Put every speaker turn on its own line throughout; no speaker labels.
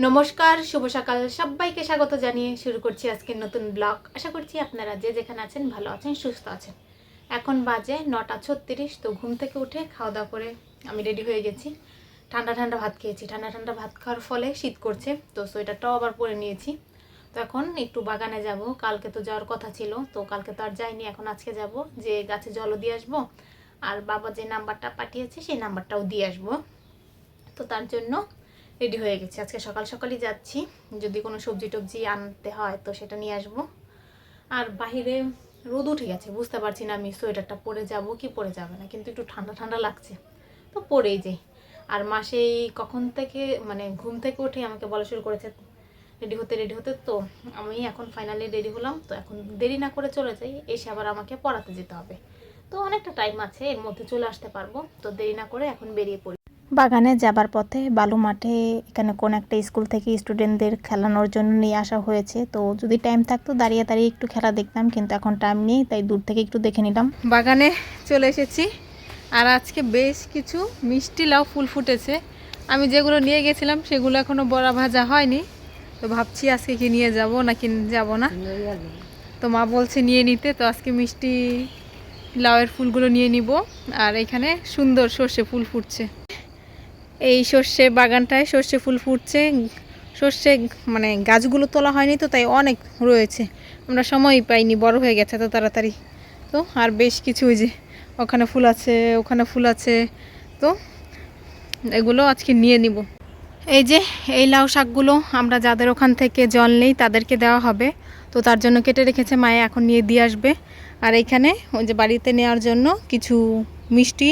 নমস্কার, শুভ সকাল। সবাইকে স্বাগত জানিয়ে শুরু করছি আজকের নতুন ব্লগ। আশা করছি আপনারা যে যেখানে আছেন ভালো আছেন, সুস্থ আছেন। এখন বাজে 9:36। তো ঘুম থেকে উঠে খাওয়া দাওয়া করে আমি রেডি হয়ে গেছি। ঠান্ডা ঠান্ডা ভাত খেয়েছি। ঠান্ডা ঠান্ডা ভাত খাওয়ার ফলে শীত করছে, তো সোয়েটারটাও আবার পরে নিয়েছি। তো এখন একটু বাগানে যাব। কালকে তো যাওয়ার কথা ছিল, তো কালকে তো আর যাইনি। এখন আজকে যাব, যে গাছে জলও দিয়ে আসবো, আর বাবা যে নাম্বারটা পাঠিয়েছে সেই নাম্বারটাও দিয়ে আসবো। তো তার জন্য রেডি হয়ে গেছি। আজকে সকাল সকালই যাচ্ছি। যদি কোনো সবজি টবজি আনতে হয় তো সেটা নিয়ে আসবো। আর বাহিরে রোদ উঠে গেছে, বুঝতে পারছি না আমি সোয়েটারটা পরে যাব কি পরে যাবে না, কিন্তু একটু ঠান্ডা ঠান্ডা লাগছে, তো পরেই যাই। আর মাসেই কখন থেকে মানে ঘুম থেকে উঠে আমাকে বলা শুরু করেছে রেডি হতে। তো আমি এখন ফাইনালি রেডি হলাম। তো এখন দেরি না করে চলে যাই, এসে আবার আমাকে পড়াতে যেতে হবে। তো অনেকটা টাইম আছে, এর মধ্যে চলে আসতে পারবো। তো দেরি না করে এখন বেরিয়ে পড়ি। বাগানে যাবার পথে বালু মাঠে এখানে কোন একটা স্কুল থেকে স্টুডেন্টদের খেলানোর জন্য নিয়ে আসা হয়েছে। তো যদি টাইম থাকতো দাঁড়িয়ে দাঁড়িয়ে একটু খেলা দেখতাম, কিন্তু এখন টাইম নেই, তাই দূর থেকে একটু দেখে নিলাম। বাগানে চলে এসেছি, আর আজকে বেশ কিছু মিষ্টি লাউ ফুল ফুটেছে। আমি যেগুলো নিয়ে গেছিলাম সেগুলো এখনও বড়া ভাজা হয়নি, তো ভাবছি আজকে কি নিয়ে যাব নাকি যাব না। তো মা বলছে নিয়ে নিতে, তো আজকে মিষ্টি লাউয়ের ফুলগুলো নিয়ে নিব। আর এখানে সুন্দর সর্ষে ফুল ফুটছে। এই সর্ষে বাগানটায় সর্ষে ফুল ফুটছে। সর্ষে মানে গাছগুলো তোলা হয়নি, তো তাই অনেক রয়েছে, আমরা সময়ই পাইনি, বড় হয়ে গেছে তো তাড়াতাড়ি। তো আর বেশ কিছু, ওই যে ওখানে ফুল আছে, ওখানে ফুল আছে, তো এগুলো আজকে নিয়ে নিব। এই যে এই লাউ শাকগুলো আমরা যাদের ওখান থেকে জল নেই তাদেরকে দেওয়া হবে, তো তার জন্য কেটে রেখেছে মায়ে, এখন নিয়ে দিয়ে আসবে। আর এইখানে ওই যে বাড়িতে নেওয়ার জন্য কিছু মিষ্টি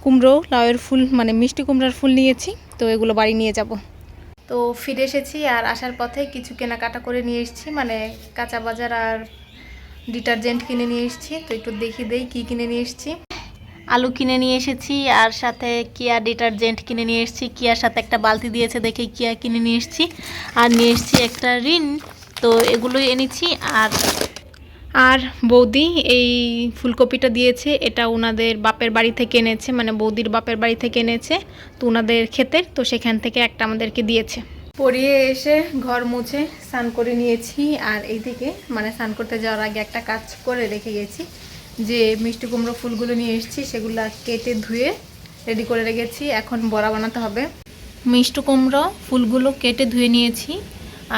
কুমড়ো লাউয়ের ফুল মানে মিষ্টি কুমড়ার ফুল নিয়েছি, তো এগুলো বাড়ি নিয়ে যাব। তো ফিরে এসেছি, আর আসার পথে কিছু কেনাকাটা করে নিয়ে এসেছি, মানে কাঁচা বাজার আর ডিটারজেন্ট কিনে নিয়ে এসেছি। তো একটু দেখি দেই কী কিনে নিয়ে এসেছি। আলু কিনে নিয়ে এসেছি, আর সাথে কিয়া ডিটারজেন্ট কিনে নিয়ে এসেছি। কিয়ার সাথে একটা বালতি দিয়েছে দেখে কিয়া কিনে নিয়ে এসেছি। আর নিয়ে এসেছি একটা রিন, তো এগুলোই এনেছি। আর বৌদি এই ফুলকপিটা দিয়েছে, এটা ওনাদের বাপের বাড়ি থেকে এনেছে, মানে বৌদির বাপের বাড়ি থেকে এনেছে, তো ওনাদের ক্ষেতের, তো সেখান থেকে একটা আমাদেরকে দিয়েছে। পরিয়ে এসে ঘর মুছে স্নান করে নিয়েছি। আর এইদিকে মানে স্নান করতে যাওয়ার আগে একটা কাজ করে রেখে গেছি, যে মিষ্টি কুমড়ো ফুলগুলো নিয়ে এসেছি সেগুলো কেটে ধুয়ে রেডি করে রেখেছি। এখন বড়া বানাতে হবে। মিষ্টি কুমড়ো ফুলগুলো কেটে ধুয়ে নিয়েছি,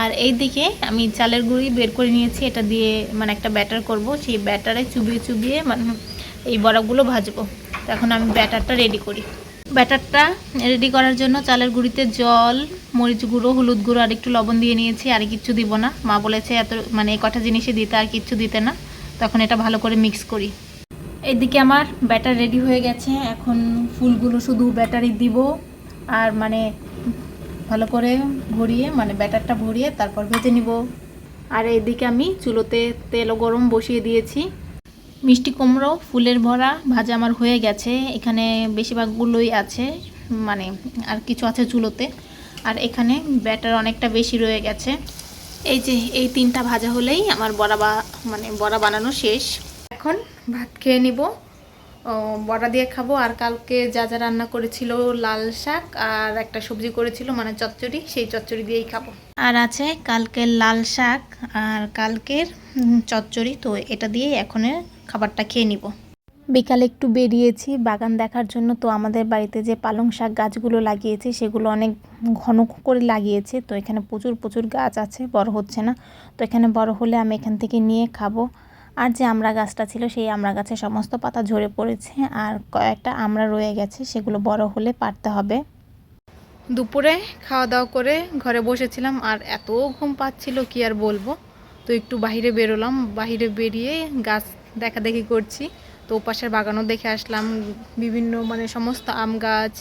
আর এই দিকে আমি চালের গুঁড়ি বের করে নিয়েছি, এটা দিয়ে মানে একটা ব্যাটার করব, সেই ব্যাটারে চুবিয়ে চুবিয়ে মানে এই বড়াগুলো ভাজবো। তো এখন আমি ব্যাটারটা রেডি করি। ব্যাটারটা রেডি করার জন্য চালের গুঁড়িতে জল, মরিচ গুঁড়ো, হলুদ গুঁড়ো আর একটু লবণ দিয়ে নিয়েছি। আর কিচ্ছু দিব না, মা বলেছে এত মানে এই কটা জিনিসই দিতে, আর কিচ্ছু দিতে না। তখন এটা ভালো করে মিক্স করি। এদিকে আমার ব্যাটার রেডি হয়ে গেছে, এখন ফুলগুলো শুধু ব্যাটারি দিব, আর মানে ভালো করে ভরিয়ে মানে ব্যাটারটা ভরিয়ে তারপর ভেজে নিব। আর এইদিকে আমি চুলোতে তেল গরম বসিয়ে দিয়েছি। মিষ্টি কুমড়ো ফুলের ভরা ভাজা আমার হয়ে গেছে, এখানে বেশিরভাগগুলোই আছে, মানে আর কিছু আছে চুলোতে। আর এখানে ব্যাটার অনেকটা বেশি রয়ে গেছে। এই যে এই তিনটা ভাজা হলেই আমার বড়া বানানো শেষ। এখন ভাত খেয়ে নিব, বড়া দিয়ে খাবো। আর কালকে যা যা রান্না করেছিল, লাল শাক আর একটা সবজি করেছিল মানে চচ্চড়ি, সেই চচ্চড়ি দিয়েই খাবো। আর আছে কালকের লাল শাক আর কালকের চচ্চড়ি, তো এটা দিয়েই এখনের খাবারটা খেয়ে নিব। বিকালে একটু বেরিয়েছি বাগান দেখার জন্য। তো আমাদের বাড়িতে যে পালং শাক গাছগুলো লাগিয়েছে সেগুলো অনেক ঘন করে লাগিয়েছে, তো এখানে প্রচুর প্রচুর গাছ আছে, বড় হচ্ছে না। তো এখানে বড় হলে আমি এখান থেকে নিয়ে খাবো। আর যে আমড়া গাছটা ছিল সেই আমড়া গাছের সমস্ত পাতা ঝরে পড়েছে, আর কয়েকটা আমড়া রয়ে গেছে, সেগুলো বড় হলে পারতে হবে। দুপুরে খাওয়া দাওয়া করে ঘরে বসেছিলাম, আর এত ঘুম পাচ্ছিল কি আর বলবো। তো একটু বাইরে বেরোলাম, বাইরে বেরিয়ে গাছ দেখাদেখি করছি। তো ওপাশের বাগানও দেখে আসলাম, বিভিন্ন মানে সমস্ত আম গাছ,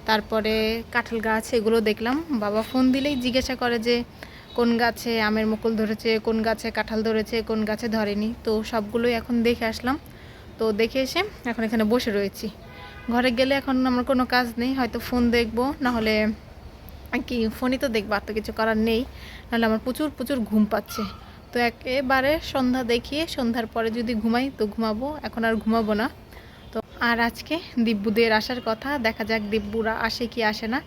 তারপরে কাঁঠাল গাছ, এগুলো দেখলাম। বাবা ফোন দিলেই জিজ্ঞাসা করে যে কোন গাছে আমের মুকুল ধরেছে, কোন গাছে কাঁঠাল ধরেছে, কোন গাছে ধরেনি। তো সবগুলোই এখন দেখে আসলাম। তো দেখে এসে এখন এখানে বসে রয়েছি। ঘরে গেলে এখন আমার কোনো কাজ নেই, হয়তো ফোন দেখবো, নাহলে কি ফোনই তো দেখবো, আর তো কিছু করার নেই। নাহলে আমার প্রচুর প্রচুর ঘুম পাচ্ছে। তো একেবারে সন্ধ্যা দেখিয়ে সন্ধ্যার পরে যদি ঘুমাই তো ঘুমাবো, এখন আর ঘুমাবো না। তো আর আজকে দিব্যুদের আসার কথা, দেখা যাক দিব্যুরা আসে কি আসে না।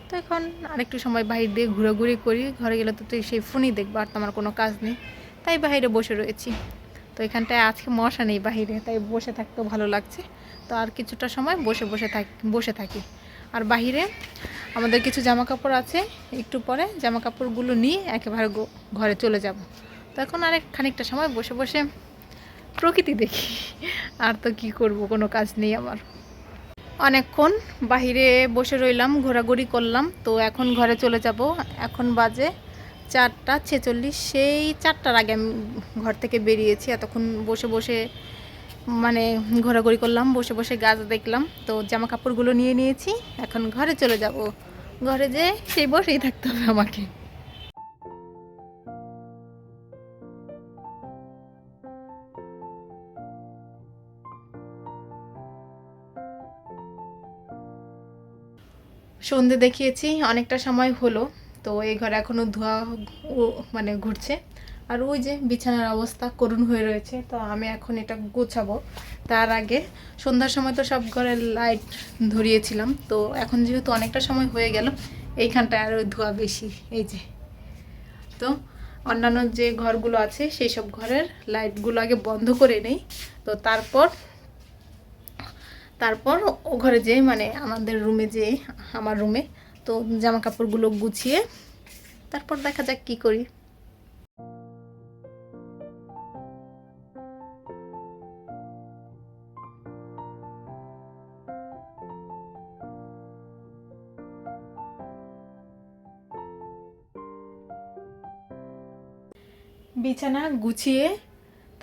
তো তো এখন আরেকটু সময় বাইরে দিয়ে ঘোরাঘুরি করি, ঘরে গেলে তো সেই ফোনই দেখবো, আর তো আমার কোনো কাজ নেই, তাই বাইরে বসে রয়েছি। তো এখানটায় আজকে মশা নেই বাইরে, তাই বসে থাকতেও ভালো লাগছে। তো আর কিছুটা সময় বসে থাকি। আর বাইরে আমাদের কিছু জামা কাপড় আছে, একটু পরে জামা কাপড়গুলো নিয়ে একেবারে ঘরে চলে যাব। তো এখন আরেক খানিকটা সময় বসে বসে প্রকৃতি দেখি, আর তো কি করব, কোনো কাজ নেই আমার। অনেকক্ষণ বাহিরে বসে রইলাম, ঘোরাঘুরি করলাম, তো এখন ঘরে চলে যাব। এখন বাজে 4:46। সেই 4টার আগে আমি ঘর থেকে বেরিয়েছি। এতক্ষণ বসে বসে মানে ঘোরাঘুরি করলাম, বসে বসে গাছ দেখলাম। তো জামা কাপড়গুলো নিয়ে নিয়েছি, এখন ঘরে চলে যাব। ঘরে যেয়ে সেই বসেই থাকতে হবে আমাকে। সন্ধে দেখিয়েছি, অনেকটা সময় হলো। তো এই ঘরে এখনও ধোয়া মানে ঘুরছে। আর ওই যে বিছানার অবস্থা করুণ হয়ে রয়েছে। তো আমি এখন এটা গোছাবো। তার আগে সন্ধ্যার সময় তো সব ঘরে লাইট ধরিয়েছিলাম। তো এখন যেহেতু অনেকটা সময় হয়ে গেল, এইখানটায় আরও ধোয়া বেশি। এই যে, তো অন্যান্য যে ঘরগুলো আছে সেই সব ঘরের লাইটগুলো আগে বন্ধ করে নেই। তো তারপর ও ঘরে যেয়ে মানে আমাদের রুমে যেয়ে, আমার রুমে, তো জামা কাপড়গুলো গুছিয়ে তারপর দেখা যাক কি করি। বিছানা গুছিয়ে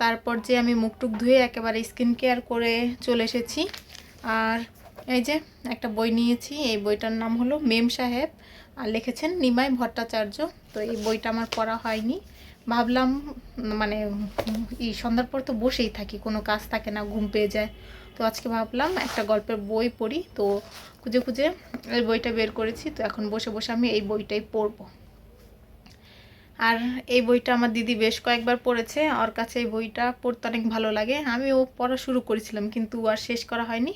তারপর যে আমি মুখ টুক ধুয়ে একেবারে স্কিন কেয়ার করে চলে এসেছি। আর এই যে একটা বই নিয়েছি, এই বইটার নাম হলো মেম সাহেব, আর লিখেছেন নিমাই ভট্টাচার্য। তো এই বইটা আমার পড়া হয়নি, ভাবলাম মানে সন্ধ্যার পর তো বসেই থাকি, কোনো কাজ থাকে না, ঘুম পেয়ে যায়। তো আজকে ভাবলাম একটা গল্পের বই পড়ি। তো খুঁজে খুঁজে এই বইটা বের করেছি। তো এখন বসে বসে আমি এই বইটাই পড়বো। আর এই বইটা আমার দিদি বেশ কয়েকবার পড়েছে, ওর কাছে এই বইটা পড়তে অনেক ভালো লাগে। আমিও পড়া শুরু করেছিলাম কিন্তু আর শেষ করা হয়নি।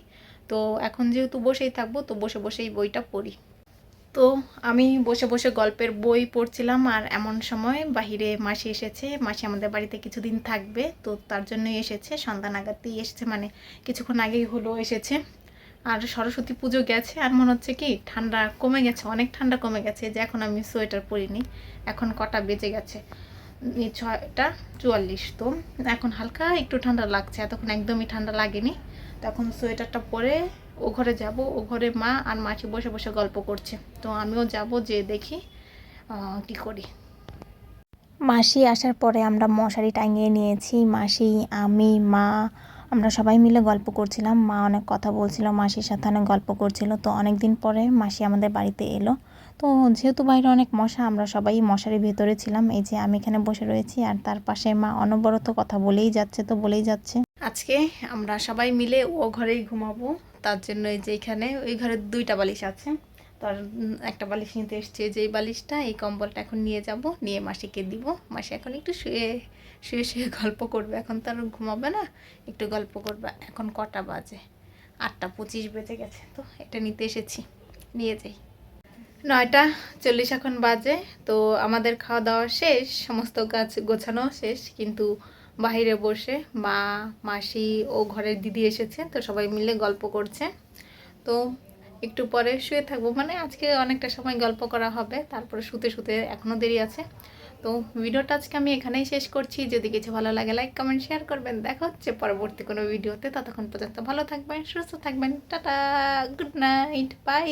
তো এখন যেহেতু বসেই থাকবো, তো বসে বসে এই বইটা পড়ি। তো আমি বসে বসে গল্পের বই পড়ছিলাম, আর এমন সময় বাহিরে মাসি এসেছে। মাসি আমাদের বাড়িতে কিছুদিন থাকবে, তো তার জন্যই এসেছে। সন্ধ্যা নাগাদই এসেছে, মানে কিছুক্ষণ আগেই হলো এসেছে। আর সরস্বতী পুজো গেছে, আর মনে হচ্ছে কি ঠান্ডা কমে গেছে, অনেক ঠান্ডা কমে গেছে। যে এখন আমি সোয়েটার পরিনি, এখন কটা বেজে গেছে, 6:44। তো এখন হালকা একটু ঠান্ডা লাগছে, এতক্ষণ একদমই ঠান্ডা লাগেনি। তখন সোয়েটারটা পরে ও ঘরে যাব। ও ঘরে মা আর মাছি বসে বসে গল্প করছে। তো আমিও যাব, যে দেখি কি করি।
মাসি আসার পরে আমরা মশারি টাঙিয়ে নিয়েছি। মাসি, আমি, মা, আমরা সবাই মিলে গল্প করছিলাম। মা অনেক কথা বলছিল, মাসির সাথে অনেক গল্প করছিল। তো অনেক দিন পরে মাসি আমাদের বাড়িতে এলো। তো যেহেতু বাইরে অনেক মশা, আমরা সবাই মশারির ভেতরে ছিলাম। এই যে আমি এখানে বসে রয়েছি, আর তার পাশে মা অনবরত কথা বলেই যাচ্ছে।
আজকে আমরা সবাই মিলে ও ঘরেই ঘুমাবো। তার জন্য এই যে এখানে ওই ঘরে 2টা বালিশ আছে, তার একটা বালিশ নিতে এসছে। যেই বালিশটা, এই কম্বলটা এখন নিয়ে যাব, নিয়ে মাসিকে দিব। মাসি এখন একটু শুয়ে শুয়ে শুয়ে গল্প করবে। এখন তো আর ঘুমাবে না, একটু গল্প করবে। এখন কটা বাজে? 8:25 বেজে গেছে। তো এটা নিতে এসেছি, নিয়ে যাই। 9:40 এখন বাজে। তো আমাদের খাওয়া দাওয়া শেষ, সমস্ত কাজ গোছানো শেষ, কিন্তু বাইরে বসে মা, মাসি ও ঘরের দিদি এসেছে, তো সবাই মিলে গল্প করছে। তো একটু পরে শুয়ে থাকবো, মানে আজকে অনেকটা সময় গল্প করা হবে, তারপরে শুতে শুতে এখনও দেরি আছে। তো ভিডিওটা আজকে আমি এখানেই শেষ করছি। যদি কিছু ভালো লাগে লাইক কমেন্ট শেয়ার করবেন। দেখা হচ্ছে পরবর্তী কোনো ভিডিওতে। ততক্ষণ পর্যন্ত ভালো থাকবেন, সুস্থ থাকবেন। Tata, good night, by.